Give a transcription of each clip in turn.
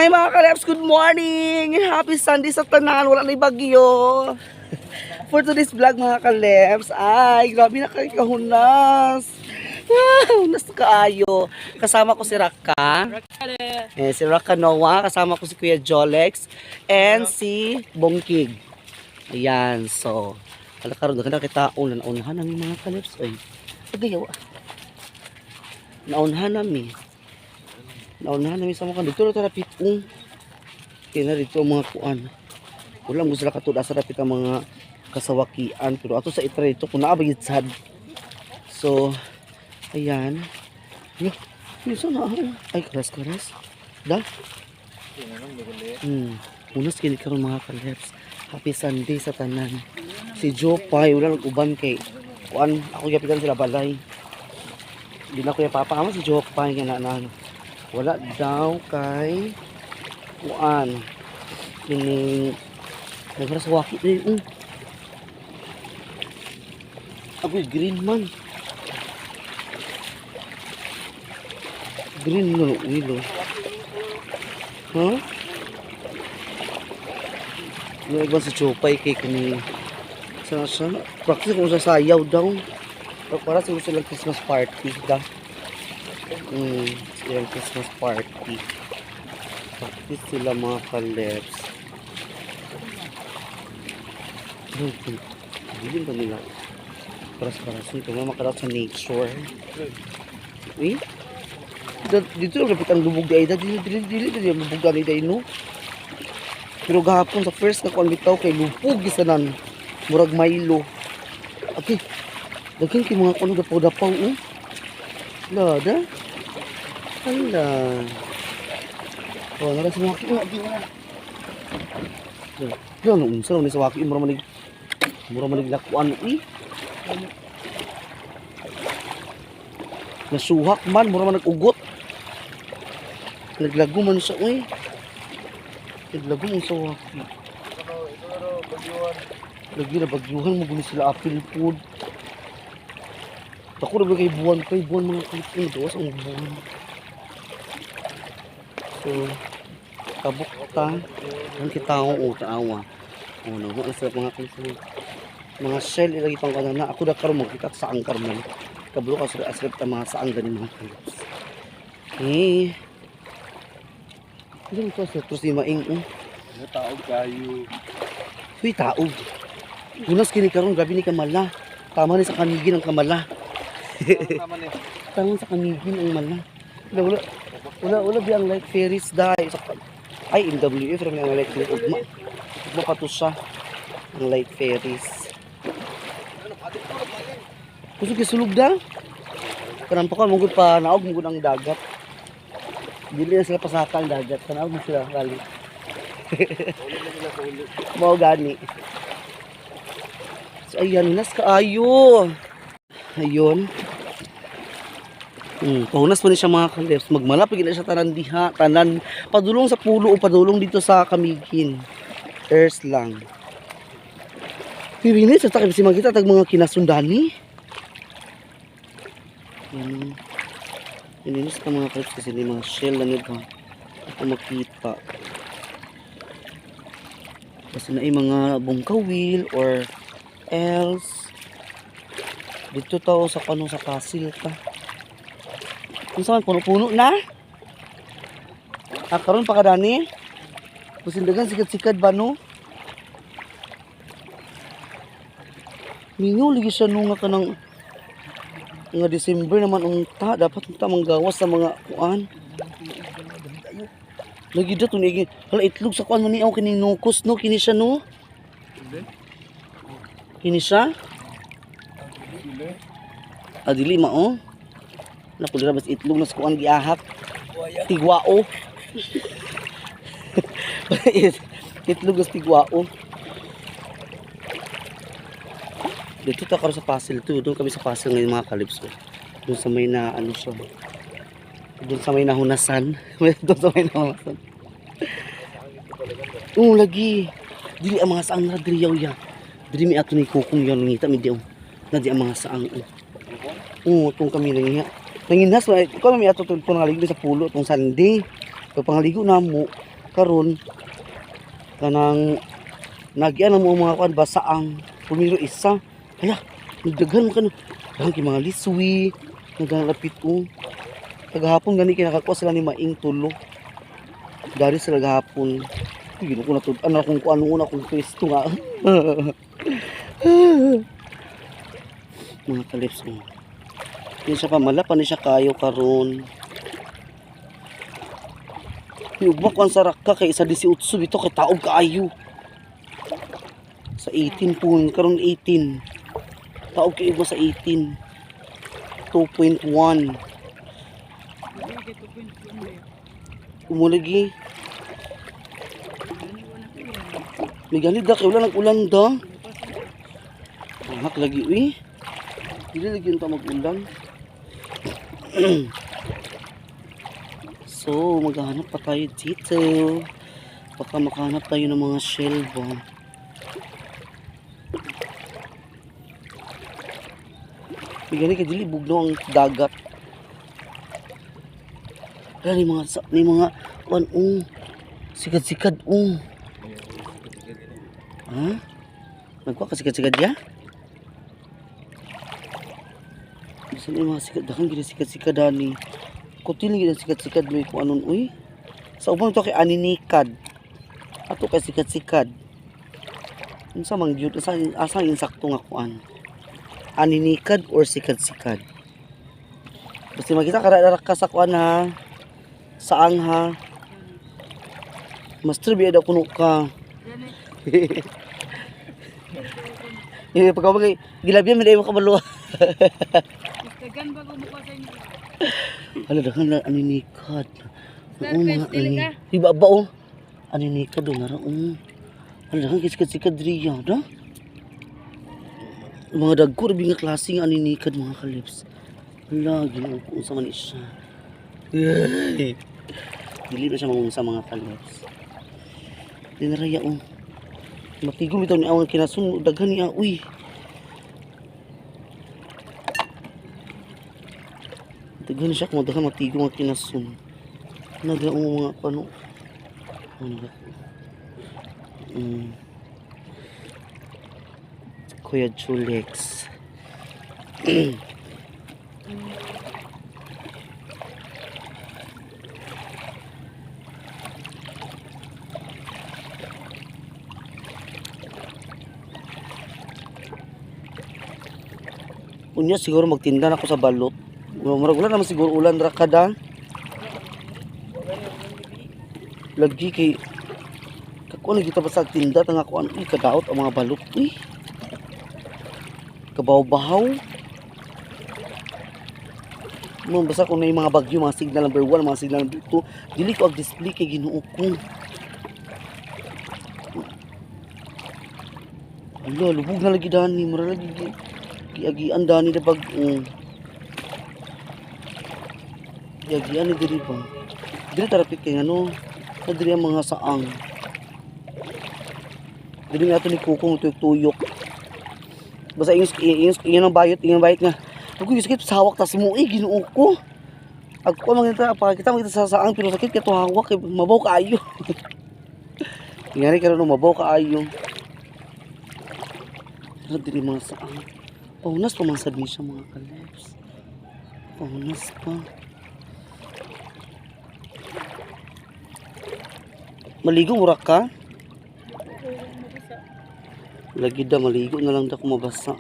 Hi mga kaleps, good morning! Happy Sunday sa tanan, wala na bagyo. For today's vlog mga kaleps, ay grabe na kayo kahunas. Hunas kaayo. Kasama ko si Raka. Si Raka Noah, kasama ko si Kuya Jolex, and si Bongkig. Ayan, so, kalakaroon na kita naunahan namin mga kaleps. Ay, pagayaw. Naunahan namin sa mga dito na tarapit kaya na dito ang mga kuan wala mo sila katuda sa rapit ang mga kasawakian pero ato sa itra dito kung naabagit sad so ayan yun sana ay karas da unas kini karon mga kaleps. Happy Sunday sa tanan. Si Jopay wala nag-uban kay kuan ako gapitan sila balay di na ko yung papakama si Jopay nga na wala daw kay kuan ini nagras waki din agoy green man green no wilo yung iba sa Chopay kay kani sa practice kung sa sayaw daw para silang Christmas party da silang Christmas party practice sila mga kaleps bilin ba nila paras-parasun kung makarat sa nature dito lang lapit ang lubog di ay dili ang lubog gani day no pero gahapon sa first na kuan bitaw kay lupog gisanan murag Milo okay daghan kay mga kuno dapaw-dapaw lada hala oh nara sa waki no unsa ni sa waki mura manig lakuan nasuhak man mura man nagugot naglago man siya naglago man sa waki lagi na bagyuhan mo guni sila apil food ako na kay buwan mga kulipin doos ang buwan so kabukta ang kitaong utaawa nagbuwan sa mga kulipin mga shell ilagi pang kanana ako na karon magkita sa angkar man kablo ka sa asrep ta mga saang ganin mga kalips hindi ko sa terus di maing taog kayo huy taog unas kini karon grabe ni kamala tama ni sa kanigin ang kamala tama sa kanigin ang mala wala biyang like ferries dahil ay MWF rin ang like ugma pa to siya ang light ferries gusto kisulog da kanampakan mungkod pa naog mungkod ang dagat dili na sila pasaka ang dagat kanaog mo sila rally mau gani so ayan nas kaayo ayun pahunas pa niya siya mga kaleps magmalapig na siya tanan diha tanan padulong sa pulo o padulong dito sa Kamigin earth lang pirinit sa takip si magkita tag mga kinasundani ininis ka mga kaleps kasi ni mga shell na nito ako makita kasi na mga bungkawil or else dito tao sa kanong sa kasil ka kung saan puno-puno na karon pa kadani kusindagan sikat-sikat ba no minyo lagi siya nung nga kanang nga December naman unta dapat unta manggawas sa mga kuan lagi dato ni hala itlog sa kuan man ni kining nukos no kini siya no kini siya dili mao nakulira bas itlog na sa kuan giahak tigwao itlog na tigwao dito ta karon sa puzzle to doon kami sa puzzle ngayon mga kalips doon sa may na ano siya doon sa may nahunasan doon sa may nahunasan lagi dili ang mga saang radriyaw ya dili mi ato ni kukong yan ngita mi di na di ang mga saang tong kami nanginas ko mi ato tong pangaligo sa pulo tong Sunday pag pangaligo na mo karon kanang nagyan mo mga kuan basa ang pumiro isa. Hala, nagdaghan mo kano. Daghan kay mga liswi, nagalapit o. Kagahapon gani kinakakuha sila ni maing tulo. Dari sila gahapon. Gino ko natudan akong kuan una kong pwesto nga. Mga kalips mo. Hindi siya pamala pa ni siya kayo karon. Iugma ko ang saraka kay isa 18 bito kay taog kaayo. Sa 18 po, karon 18. Taog kay iugma sa 18. 2.1. Umulagi. May ganit da kay wala nag-ulan da. Hak lagi uy. Dili lagi yung mag-ulan. So, maghahanap pa tayo dito. Baka makahanap tayo ng mga shell ba. Bigyan ka dili bugno ang dagat. Kaya ni mga sikad-sikad Ha? Nagkuha ka sikad-sikad ya? Bisa ni mga sikad, dakang gila sikad-sikad ani. Kutil gila sikad-sikad may kung anon uy. Sa ubang ito kay aninikad. Ato kay sikad-sikad. Unsa mang gyud asang insakto nga kuan. Aninikad or sikad-sikad. Basta makita ka ka sa kuan ha. Saang ha. Master biya daw kuno ka. Pagkabagay gilabyan mi dayo kabalo. Dagan ba ko mukha sa inyo? Hala dagan na aninikad. Oo mga ani. Iba ba oh. Aninikad do nara Hala dagan sikad-sikad riya da. Mga dagko rin nga klase ng aninikad mga kalips. Hala, ginoo ko unsa man siya. Dili na siya mangunsa mga kalips. Dinaraya matigom ito ni awang kinasun daghan niya uy. Daghan siya kung daghan matigom ang kinasun. Naglaong mga pano. Kuya Julex. Unya siguro magtinda na ako sa balot. Murag ulan naman siguro ulan ra kada. Lagi kay kako na kita basta tinda tanga ko ano kadaot ang mga balot. Uy. Kabaw-bahaw. Mo basta kung may mga bagyo, mga signal number 1, mga signal number 2, dili ko ag-display kay Ginoo ko. Ala, lubog na lagi dani, mura lagi giagian dani na bag giagian ni diri ba. Dili tarapit kay ano, diri ang mga saang. Dili nga to ni kukong tuyok-tuyok. Basta yung bayot nga. Ako yung sakit sa hawak tas mo Ginoo ko. Ako mangita pakita sa saang pero sakit ka to hawak kay mabaw kaayo. Ngari karon mabaw kaayo. Dili mga saang. Paunas pa man sad ni siya mga kalips. Paunas pa. Maligo mura ka? Lagi da maligo na lang da ko mabasa.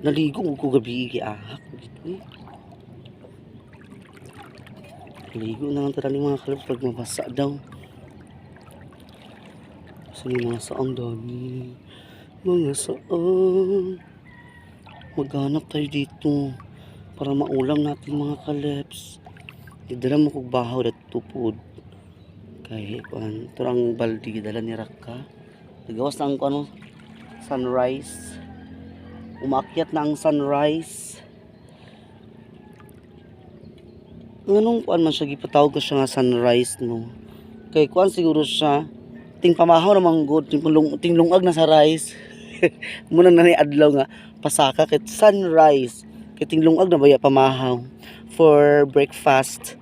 Naligo ko gabi giahak gito. Ligo na lang tara ni mga kalips pag mabasa daw. Sini mga saang dami. Mga saang. Maghanap tayo dito para maulam natin mga kalips. Idala mo kog bahaw dat tupod. Kay kuan turang baldi dala ni Raka. Nagawas na ang ano sunrise. Umakyat na ang sunrise. Nganong kuan man siya gipatawag ko siya nga sunrise no. Kay kuan siguro siya ting pamahaw namang good ting lungag na sa rice. Muna na ni adlaw nga pasaka kay sunrise. Kay ting lungag na baya pamahaw for breakfast.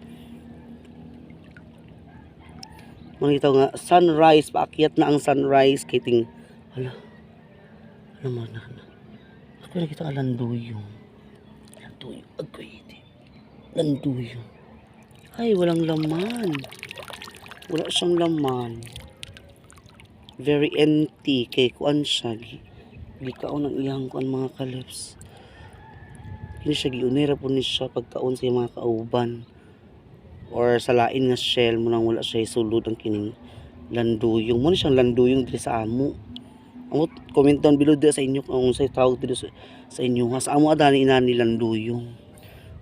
Makita nga sunrise, paakyat na ang sunrise kay ting hala. Ano man na. Ako nakita ka landuyong. Landuyong agoy. Landuyong. Ay, walang laman. Wala siyang laman. Very empty kay kuan siya. Gikaon ang iyang kuan mga kalips. Kini siya giunera po ni siya pagkaon sa mga kauban. Or sa lain nga shell mo nang wala siya isulod ang kining landuyong. Mo ni siyang landuyong diri sa amo. Amo comment down below sa inyo kung sa tawag dito sa inyo. Sa amo adani inani landuyong.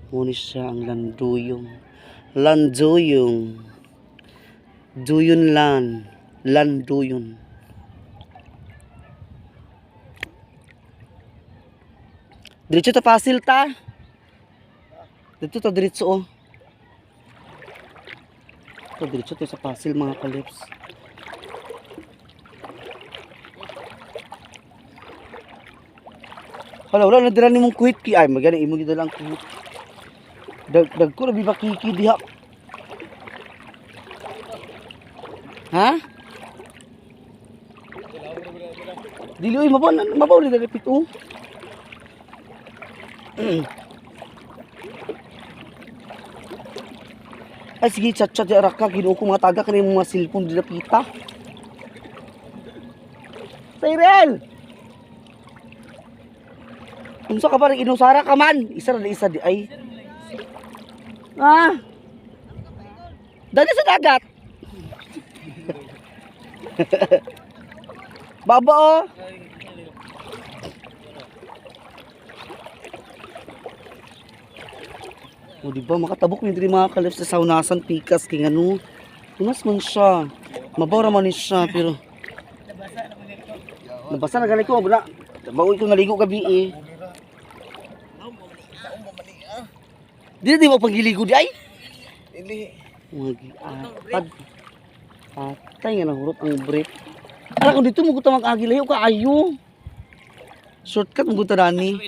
Mo ni siya ang landuyong. Landuyong. Duyon lan. Landuyon. Diretso ta pasil ta. Dito ta diretso oh. Diretso to sa pasil mga kalips. Wala nadira nimong kuhit ki ay magani imo gid lang kuhit. Dag ko labi bakiki diha. Ha? Dili oy mabaw ni dali pito. Ay sige chat-chat ya raka ginuo ko mga taga kanang mga cellphone dila pita. Cyril. Unsa ka ba ring inusara ka man? Isa ra isa di ay. Ah. Dali sa dagat. Baba oh. O diba makatabok ni diri mga kalips sa saunasan pikas king ano. Tunas man siya. Mabaw ra man ni siya pero nabasa na gali ko bala. Bawoy ko naligo gabi eh. Di mo pagiligo di ay. Dili. Magiatad. Patay nga nahurot ang break. Ala kung dito mo ko tamang agi layo ka ayo. Shortcut mo ko tadani.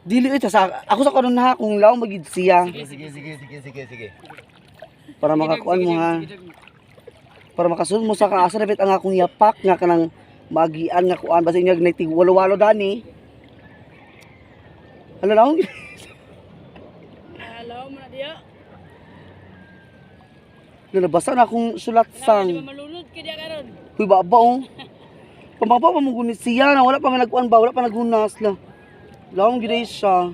Dili ito sa ako sa karon ha kung law magid siya. Sige. Para makakuan mo ha. Para makasunod mo sa kaasa dapat ang akong yapak nga kanang magian nga kuan basta niya tig walo-walo dani. Hala law. Hello, man dia. Nalabasa na akong sulat sang. Malulod ka dia karon. Huy baba oh. Pamaba pa mo gunit siya na wala pa man nagkuan ba wala pa naghunas la. Lawang gid siya.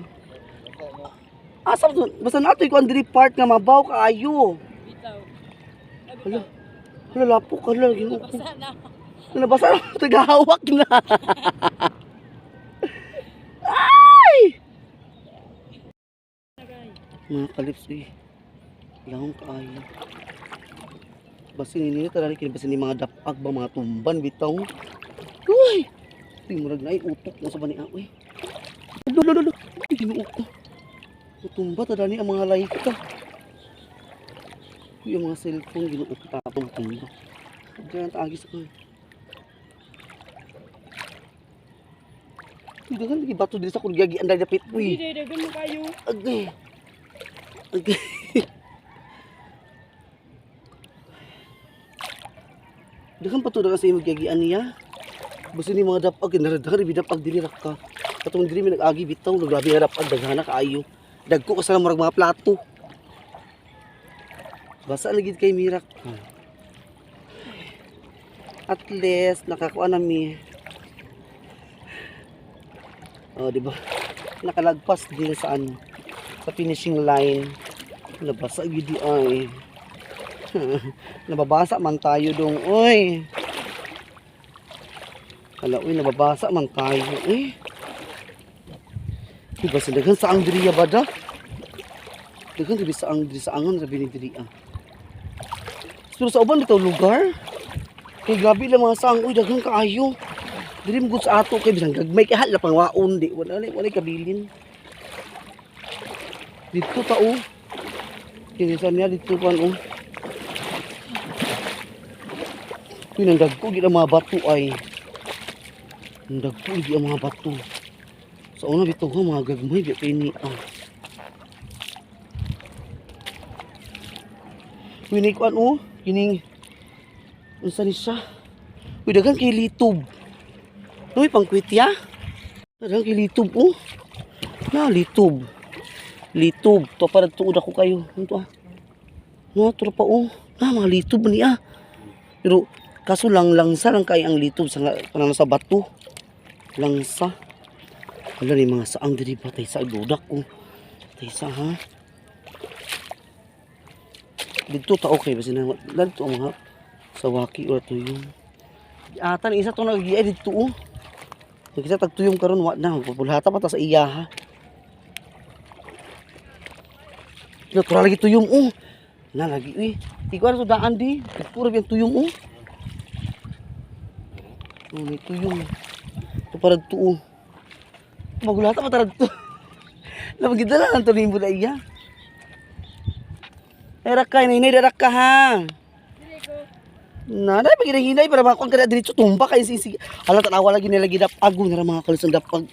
Asa to? Basta nato ikuan diri part nga mabaw kaayo. Bitaw. Hala. Hala lapo ka la ginuko. Basa na. Nabasa na tagahawak na. Ay! Mga kalips eh. Lawang kaayo. Basta nila talaga kini basta ni mga dapag ba mga tumban bitaw. Uy! Timurag na ay utok na sa bani aoy. Lolo. Ginuo ko. Tutumba ta dani ang mga layka. Yung mga cellphone ginuo ko tapong tumba. Diyan ta agis ko. Hindi kan lagi bato diri sa kurgagi anday dapit uy. Hindi dagan mo kayo. Agay. Dagan pa to daga sa imong giagian niya. Basta ni mga dapag naradari bidapag dili ra ka. Katong diri mi nag-agi bitaw grabe nga dapag daghana kaayo. Dagko ka sa mga plato. Basa lagi kay mirak. At least nakakuha na mi. Oh, di ba? Nakalagpas din sa ano, sa finishing line. Nabasa gid ay. Nababasa man tayo dong, oy. Kala uy nababasa man tayo, eh. Diba sa dagan sa ang diriya bada? Dagan diri sa ang diri sa angon sabi ni diriya. Pero sa uban bitaw lugar. Kay grabe lang mga sang uy dagan kaayo. Diri mo gud sa ato kay bisang gagmay kay hala pang waon di wala kabilin. Dito ta oh. Kinisan niya dito pan oh. Pinandag ko gid ang mga bato ay. Pinandag ko gid ang mga bato. Sa una bitaw ko mga gagmay di kay ni Winikuan oh. Kining, unsa ni siya? Uy, dagan kay litob. Uy, pangkwitya. Dagan kay litob, oh. Na, litob. Litob. To para tuod ako kayo. Ano to, ah? No, tura pa, oh. Na, mga litob niya. Pero, kaso langsa lang kay ang litob sa, sa bato. Langsa. Wala ni mga saang diri pa. Tay sa dudak, oh. Tay sa, ha? Dito ta okay basi na dito ang mga sawaki or tuyong. Atan isa to nagiay dito oh. Kita tag tuyong karon wa na populhata pa ta sa iya ha. Natural lagi tuyong oh. Na lagi uy. Ikaw sa daan di. Puro yung tuyong oh. Oh, may tuyong. Ito para dito oh. Magulata pa ta dito. Labagidala lang to nimbo na iya. Erak ka, inay darak ka ha. Na, dahil pag hinahinay para makakon ka na dito tumba kayo sisi. Hala, tanawa lagi nila gidapag. Nara mga kalusang dapag.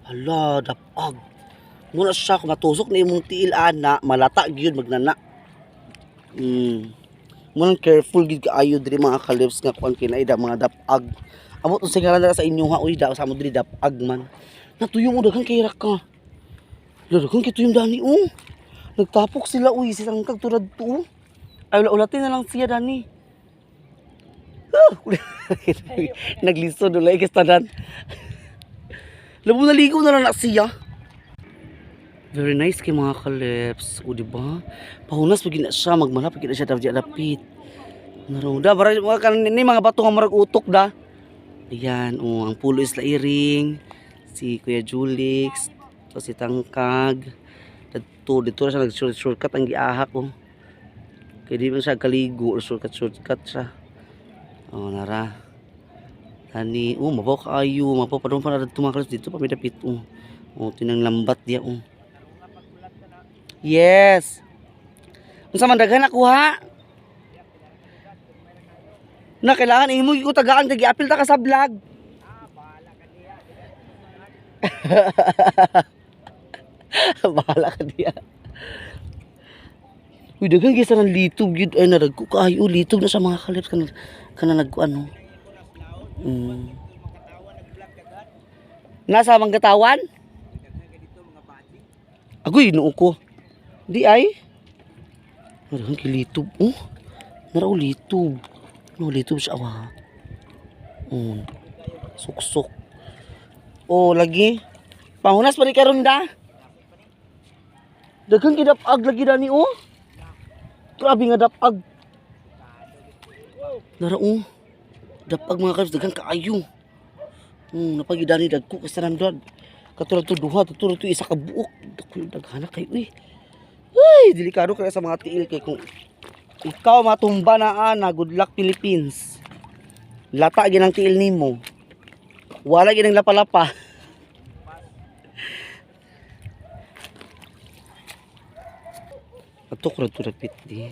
Hala, dapag. Muna siya, kung matusok na yung tiil ana, malata yun, magnana. Muna careful gid kaayo diri mga kalips nga kuan kinaida mga dapag. Amot ang singaran na sa inyo ha, uy, da sa mo diri dapag man. Natuyong mo daghang kay ka. Daghang kay tuyong dani Nagtapok sila, uy, silang kagtulad to. Ay, ulatin na lang siya, Dani. Nagliso, nulay, kastanan. Labo na ligo na lang na siya. Very nice kay mga kalips. O, diba? Pahunas, pag na siya, magmala, pag na siya, dapit. Naroda, barang mga kanini, mga bato nga marag utok, da. Ayan, ang pulo is lairing. Si Kuya Julix. To si Tangkag. Dito na siya nag-shortcut ang giahak oh. Kaya di man siya kaligo or shortcut siya. Oh, nara. Tani, mabaw kaayo, mabaw pa doon pa na tumakalas dito pa may dapit oh. Oh, tinang lambat dia oh. Yes. Unsa man daghan ako ha? Na kailangan imo ko tagaan kay giapil ta ka sa vlog. Bahala ka diya. Uy, daghang gisa ng litob yun. Ay, naragko kaayo. Litob na sa mga kalips. Kana nagkuan, no? Nasa Manggatawan? Agoy, noo ko. Di ay? Daghang kay litob. Oh, naraw litob. No, litob siya, awa. Suksok. Oh, lagi. Pangunas pa rin karon da. Daghang kidapag lagi dani oh. Grabe nga dapag. Nara oh. Dapag mga kalos daghang kaayo. Napagidani dagko kasanan dad. Katulad to duha, katulad to isa ka buok. Daghana kay uy. Uy, delikado kaya sa mga tiil kay kung ikaw matumba na ana, good luck Philippines. Lata ginang tiil nimo. Wala ginang lapalapa. Atok ra to rapit di.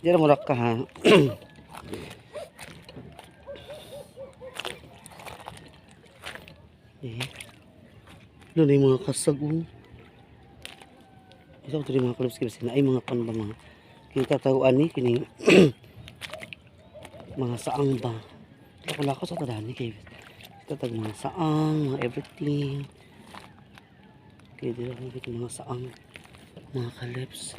Di ra mo ka ha. Ano na yung mga kasag Ito ito yung mga kalabs kasi na ay mga pan ba mga kinatataguan ni kining mga saang ba. Wala ko sa tadani kay tatag mga saang, mga everything. Kaya dito mga saang mga kalabs.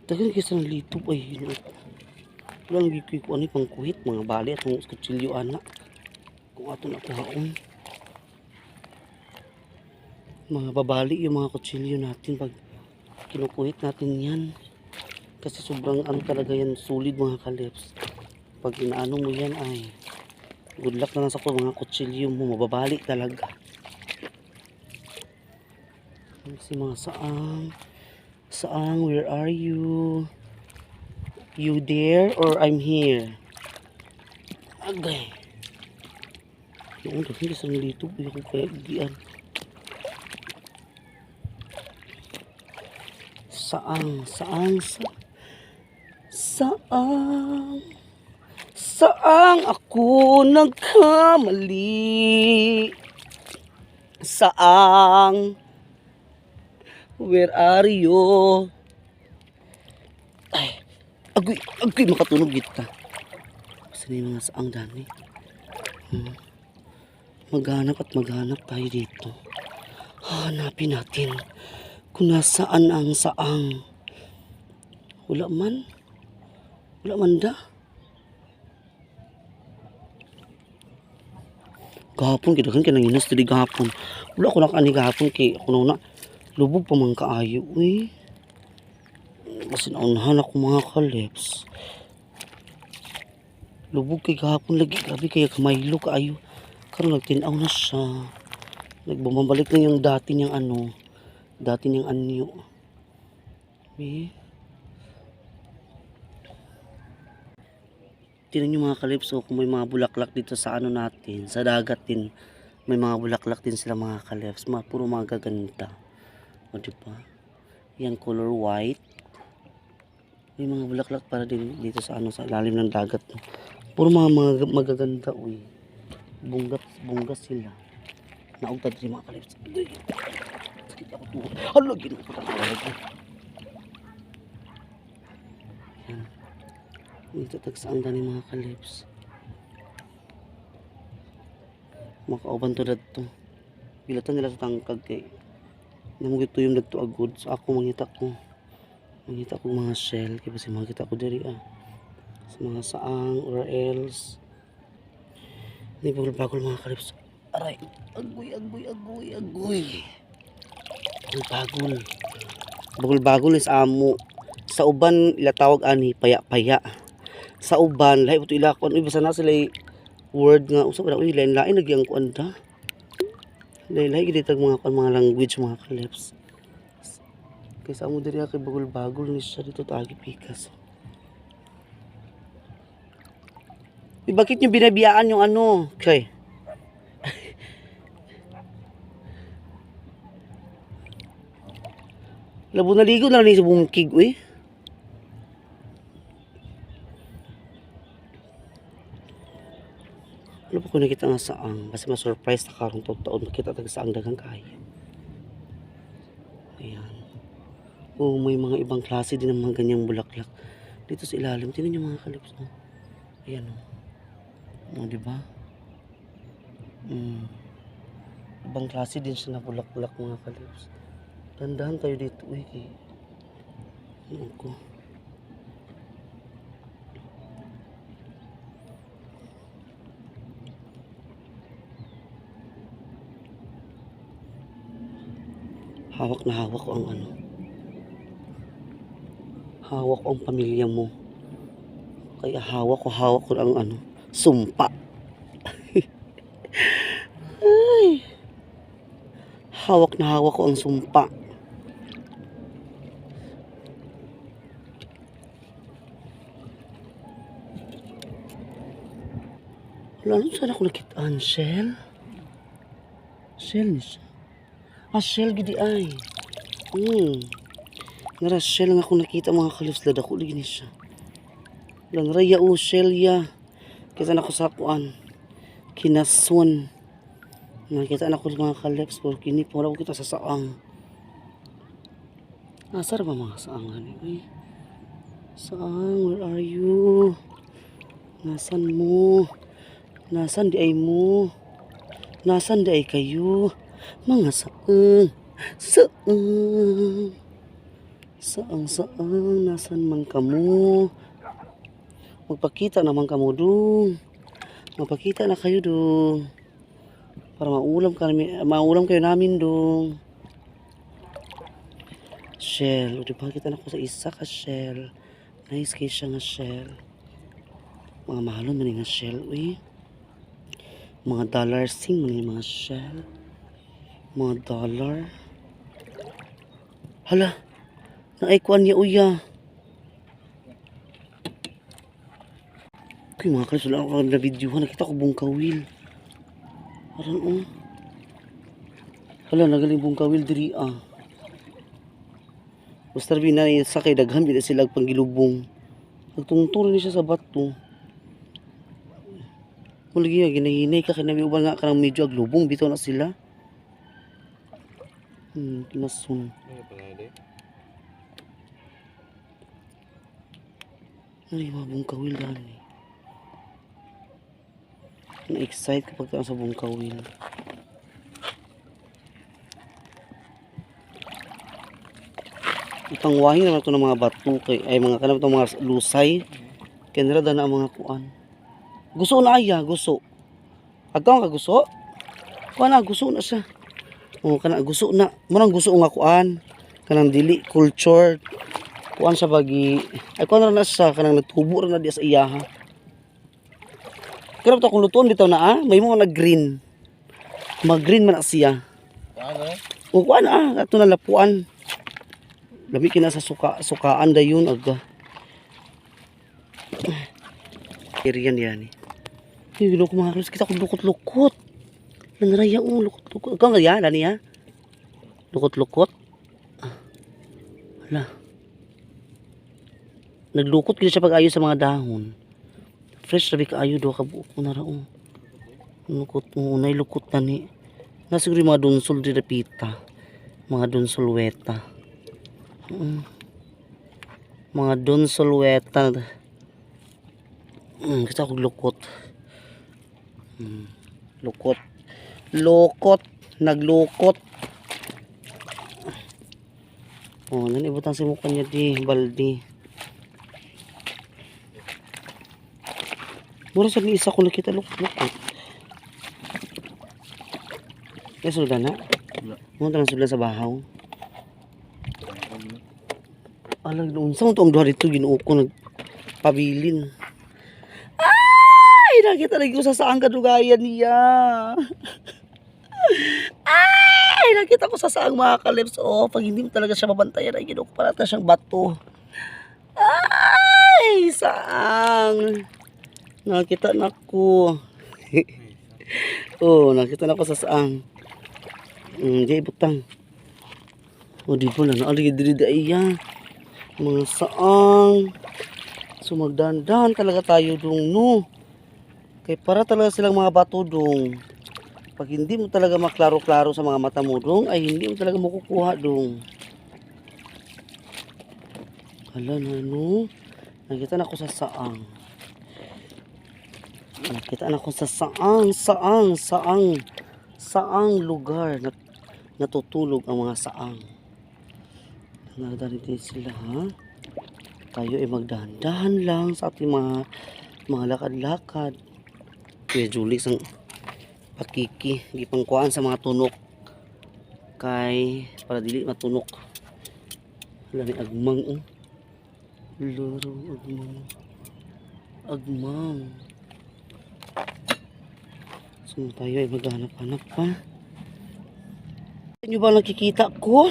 Tagal kasi ng litob ay wala nang gikuy ko ano pang kuhit mga bali at mga kutsilyo anak kung ato na kuhaon mga babali yung mga kutsilyo natin pag kinukuhit natin yan kasi sobrang ano talaga yan solid mga kalips pag inaano mo yan ay good luck na lang sa mga kutsilyo mo mababali talaga si mga saang, where are you? You there or I'm here? Agay. Yung hindi sa nilito. Hindi ko kaya giyan. Saang ako nagkamali? Saang, where are you? Ay, agoy, makatunog kita. Saan yung mga saang dani? Maghanap tayo dito. Hanapin natin kung nasaan ang saang. Wala man da. Gahapon, kidagan ka nanginas dili gahapon. Wala ko nakani gahapon kay ako na lubog pa man kaayo. Uy. Kasi naunahan ako mga kalips. Lubog kay gahapon lagi. Grabe kaya kamaylo kaayo. Karon nagtinaw na siya. Nagbumabalik na yung dati niyang ano. Dati niyang anyo. Eh. Tingnan nyo mga kalips, so kung may mga bulaklak dito sa ano natin, sa dagat din, may mga bulaklak din sila mga kalips, puro mga gaganda. O diba? Yan color white. May mga bulaklak para din dito sa ano, sa ilalim ng dagat. No? Puro mga magaganda, uy. Bunga sila. Naugtad rin mga kalips. Sakit ako tuwa. Hala, ginagawa ko. Yan. Dito tagsaan gani mga kalips. Makauban to dadto. Bilatan nila sa tangkag kay namugit to yung dadto agud. So ako mangita ko mga shell kay basi makita ko diri sa mga saang or else ni bagol mga kalips. Aray, agoy. Bagol is amo. Sa uban ila tawag ani paya. Sa uban lahi ito ilakon uy basta na sila word nga usap na uy lain lagi ang kuanda lahi gid tag mga language mga kalips kaysa amo diri kay bagol ni siya dito tagi pikas. Bakit nyo binabiyaan yung ano kay labo naligo na ni sa bumukig uy. Ano po kung nakita nga saang kasi ma-surprise na karong taon nakita taga saang dagang kaya. Ayan. Oh, may mga ibang klase din ng mga ganyang bulaklak dito sa ilalim. Tingnan niyo mga kalips. Oh. Ayan oh. Oh, diba? Ibang klase din siya na bulaklak mga kalips. Dandahan tayo dito. Uy, ano ko. Hawak na hawak ko ang ano. Hawak ko ang pamilya mo. Kaya hawak ko ang ano. Sumpa. Ay. Hawak na hawak ko ang sumpa. Wala nung saan ako nakitaan, Shell? Shell ni siya. Shell gidi ay. Nara shell nga ako nakita mga kalips lada ko lagi ni siya. Lang raya o shell ya. Kita na ko sa kuan. Kinaswan. Nakita na ko mga kalips pero kini wala ko kita sa saang. Asar ba mga saang ani? Saang, where are you? Nasan mo? Nasan di ay mo? Nasan di ay kayo? Mga saang. Saang, nasan man kamo? Magpakita naman kamo dong. Magpakita na kayo dong. Para maulam kayo namin dong. Shell, diba kita na ko sa isa ka shell. Nice kay siya nga shell. Mga mahalon man nga shell, uy. Mga dollar sing man mga shell. Mga dollar. Hala. Naikuan niya uya. Okay mga kalis, wala ako na videohan. Nakita ko bungkawil. Parang hala, nagaling bungkawil diri Basta rin na sakay daghan bila sila panggilubong. Nagtungtong rin siya sa bato. Mulagi nga ginahinay ka kinabi uban nga kanang medyo aglubong bitaw na sila. Kinasun. Ano yung mga bungkawil dahil eh. Na-excite kapag tayo sa bungkawil. Itangwahin naman ito ng mga batu kay ay mga kanam itong mga lusay. Kaya nila na ang mga kuan. Gusto na aya, gusto. Agaw ka gusto? Kuan na gusto na siya. O kana gusto na. Murang gusto nga kuan. Kanang dili culture. Kuan sa bagi. Ay kuan na siya kanang nagtubo ra na di sa iyaha. Kaya ito kung lutuan bitaw na may mga nag-green. Mag-green man na siya. Ano? O kuan ato na lapuan. Lami kina sa sukaan dayon aga. Irian yan eh. Hindi ko mga kalos kita kung lukot-lukot. Nangaraya lukot-lukot. Ikaw nga yan, Dani ha? Lukot-lukot. Hala. Naglukot kasi siya pag-ayo sa mga dahon. Fresh sabi ka ayo do kabuok ko na raong. Lukot mo, nailukot na ni. Nasiguro yung mga dunsol di repita. Mga dunsol weta. Mga dunsol weta. Kita ako lukot. Lukot. Lukot. Naglukot. Oh, nanibutang si mukha niya di baldi. Mura sa isa ko nakita lukot. Kaya sulda na? Mura lang sulda sa bahaw. Alag noon. Saan ito ang duha dito? Ginuo ko nagpabilin. Ay! Nakita lagi ko sa saang kadugayan niya. Ay! Nakita ko sa saang mga kalips. Oh, pag hindi mo talaga siya mabantayan, ay ginuo ko parata siyang bato. Ay! Saang. Nakita na ko. Oh, nakita na ko sa saang. Di butang. Oh, di ba na? Naalagay diri daya. Mga saang. So magdandan talaga tayo dong no. Kaya para talaga silang mga bato dong. Pag hindi mo talaga maklaro-klaro sa mga mata mo dong, ay hindi mo talaga makukuha dong. Hala na no. Nakita na ako sa saang. Nakita na ako sa saang lugar na natutulog ang mga saang. Nagdari din sila ha. Tayo ay magdahan-dahan lang sa ating mga lakad-lakad. Kuya Julie sang pakiki gipangkuan sa mga tunok kay para dili matunok. Wala ni agmang oh. Laro agmang. Agmang. So tayo ay maghanap-hanap pa. Inyo ba nakikita ko?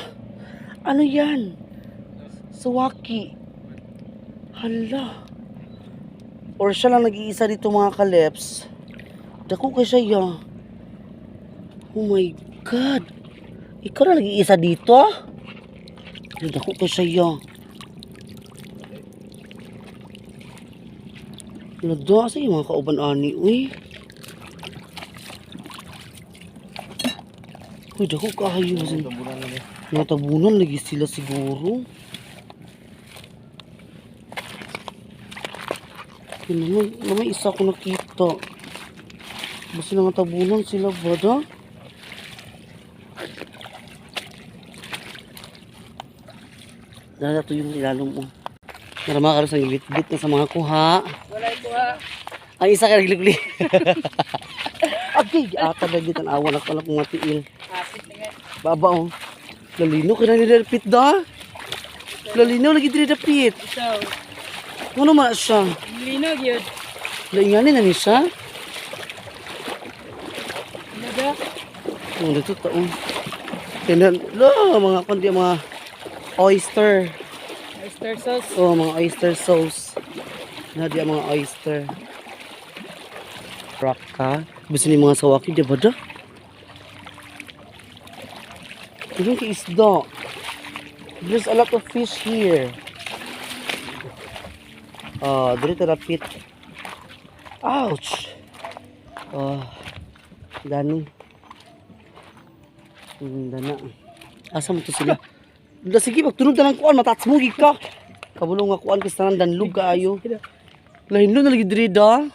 Ano yan? Sawaki. Hala. Or siya lang nag-iisa dito mga kaleps. Dako kay siya ya. Oh my God. Ikaw na nag-iisa dito? Dako kay siya ya. Lada sa mga kauban-ani. Uy. Uy, dako kahayo. Natabunan lagi sila siguro. Yun naman isa ko nakita. Basta natabunan sila ba? Dahil ito yung ilalong mo. Narama ka rin sa gilip-gilip na sa mga kuha. Wala ito ha. Ang isa ka nagligli. Okay, ata lagi tanawan ako lang kung matiil. Kapit na nga. Baba oh. Lalino ka na nilapit da. Lalino lagi nilapit. Ito. Ano man siya? Linog yun. Lainganin na ni siya. Ano ba? Oh, dito taon. Tinan, mga kundi mga oyster. Oyster sauce. Oh, mga oyster sauce. Na di mga oyster. Raka. Gusto ni mga sawaki, di ba da? Ito yung isda. There's a lot of fish here. Dito rapit. Ouch! Dani. Dana. Asa mo to sila? Da sige magtunog ta ng kuan matats mo gid ka. Kabulong nga kuan kis tanan danlog kaayo. Lain lo na lagi diri da.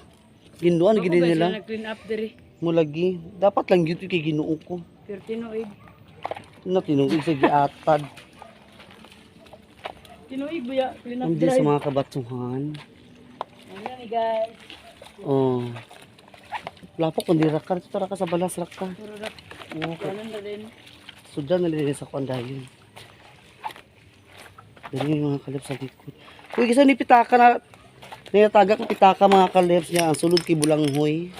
Ginduan lagi din nila. Nag-clean up diri. Mo lagi. Dapat lang gyud kay Ginoo ko. Pero tinuig. Na tinungig sa giatad. Tinuig buya. Clean up Hindi diri. sa mga kabatuhan. Ayan ni guys. Oh. Lapok kundi rakar ito raka sa balas raka. Puro rak. Oh, Kanan na din. sudan na din sa kuan dayon. Dali yung mga kalips sa likod. Uy, kasi ni pitaka na niyataga ko pitaka mga kalips niya. Ang sulod kay Bulanghoy.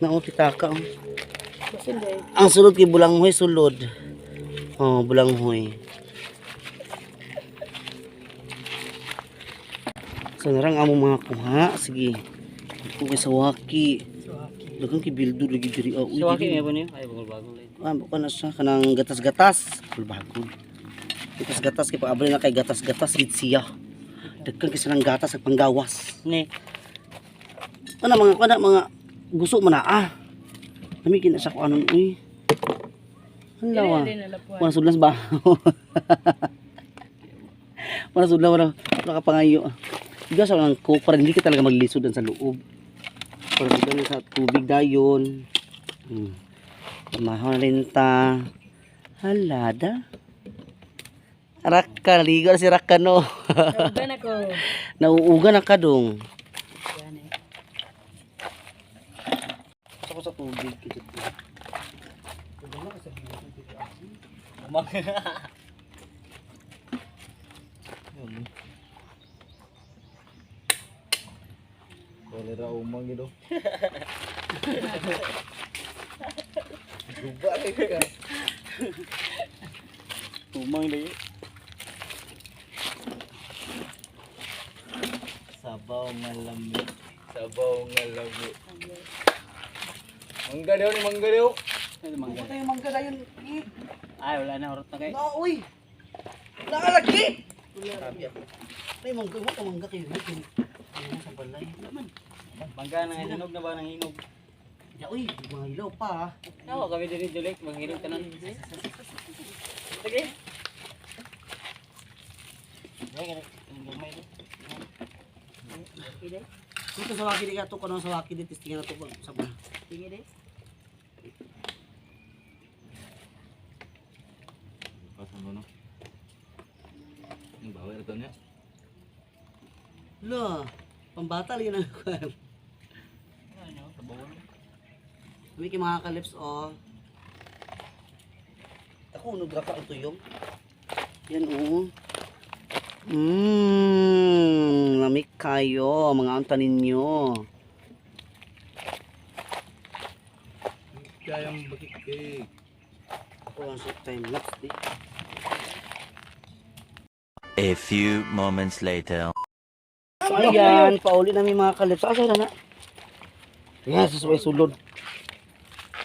Na pitaka. Oh. Basin dahil. Ang sulod kay Bulanghoy, sulod. Oh, Bulanghoy. So narang among mga kuha. Sige. Kung sa waki. Dagang kay bildo lagi diri. Oh, So, akin nga po niyo? Ay, bagong lang. bukan na siya kanang gatas-gatas. Bagod. Gatas-gatas kay paabot na kay gatas-gatas gid siya. Dagkan kasi ng gatas sa panggawas. Ni, Mga gusto man na Nami kina siya ko anon uy. Ang lawa. Din nalapuan. Wala sudlas ba? Wala sudlas wala kapangayo. Diga sa ng coke para hindi ka talaga maglisod sa loob. Para dito sa tubig dayon. Mahal rin ta. Halada. Raka, naligo na si Raka no. Naugan ako. Nauugan na kadong. Yan eh. Ako sa tubig. Kolera umang gitu. tumang dahil. Sabaw malamig. Sabaw nga lagi. Mangga daw ni mangga daw. Ano mangga? Ito yung mangga dayon. Ay, wala na. Urot na kayo. Na uy. Nakalagi. Ay mangga mo mangga kayo. Ano sa balay naman. Mangga na nga. Hinog na ba ng hinog? Ya uy, mga ilaw pa. Oo, kami din Julik. Maghinog tanan. Sige. Dito sa waki di ka to kanang sa waki di testingan na to sa ba. Tingin eh. Pasan mo no. Ang bawa ito niya. Lo, pambata lagi na ko. Ano, sabawan. Kami kay mga kalips oh. Ako unog ra ka ito yung. Yan oh. Lamig kayo mga anta ninyo. Kayang bakik. Ako lang sa time lapse di. A few moments later. So ayan, pauli namin mga kalips. Asa na na? Yes, susway sulod.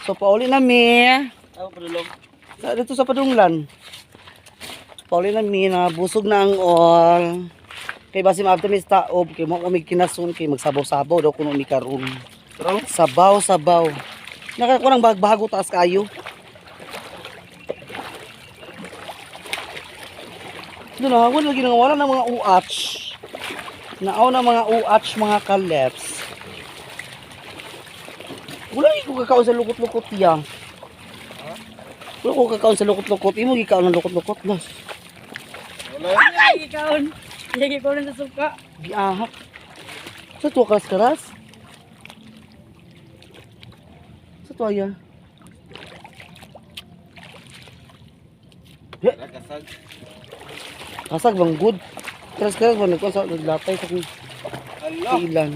So pauli namin. Ako, padulong. Dito sa Padunglan. Pauli namin na busog na ang all. Kay basi maabto mi sa taob kay mo kami kinasun kay magsabaw-sabaw daw kuno ni karon. Sabaw-sabaw. Nakakuha ng bago taas kayo. Doon na, wala lagi nang wala ng mga uach. Naaw na mga uach mga kaleps. Wala ko kakaon sa lukot-lukot ya. Wala ko kakaon sa lukot-lukot. Imo gikaon ng lukot-lukot las. Ay, ikaon. Lagi ko rin sa suka. Giahak. Sa tuwa karas-karas. Sa tuwa ya. Kasag. Kasag bang good. Karas-karas ba nagkuhan sa naglatay sa kong ilan.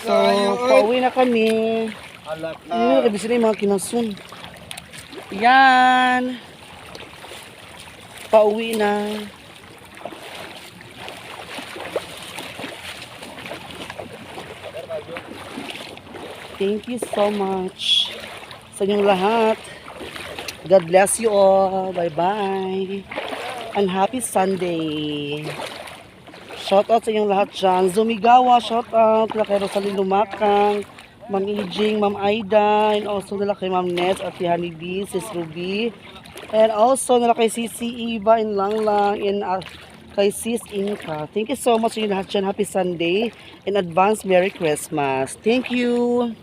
So, pauwi na kami. Alak. Kabisi na yung mga kinasun. Yan. Pauwi na. Thank you so much sa inyong lahat. God bless you all. Bye-bye. And happy Sunday. Shout out sa inyong lahat dyan. Zumigawa, shout out. Kila kay Rosalie Lumakang, Ma'am Ijing, Ma'am Aida, and also nila kay Ma'am Ness at si Honey B, Sis Ruby, And also, nila kay Sisi Eva in Langlang in kay Sis Inka. Thank you so much sa inyo lahat dyan. Happy Sunday. In advance, Merry Christmas. Thank you.